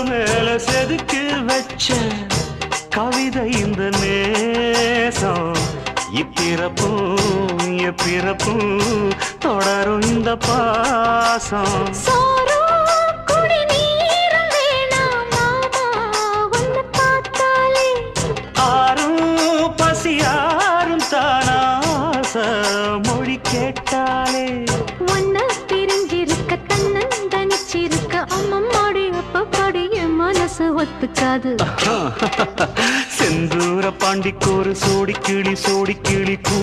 மேல செதுக்கி வச்ச கவிதை இந்த நேசம் இப்பிறப்பும் எப்பிறப்பும் தொடரும் இந்த பாசம் மொழி கேட்டாலே ஒன்ன பிரிஞ்சிருக்க தன்னந்தனிச்சிருக்க அம்மம்மாடி அப்பப்பாடி என் மனசு ஒத்துக்காது செந்தூர பாண்டிக்கு ஒரு சோடி கிளி கூ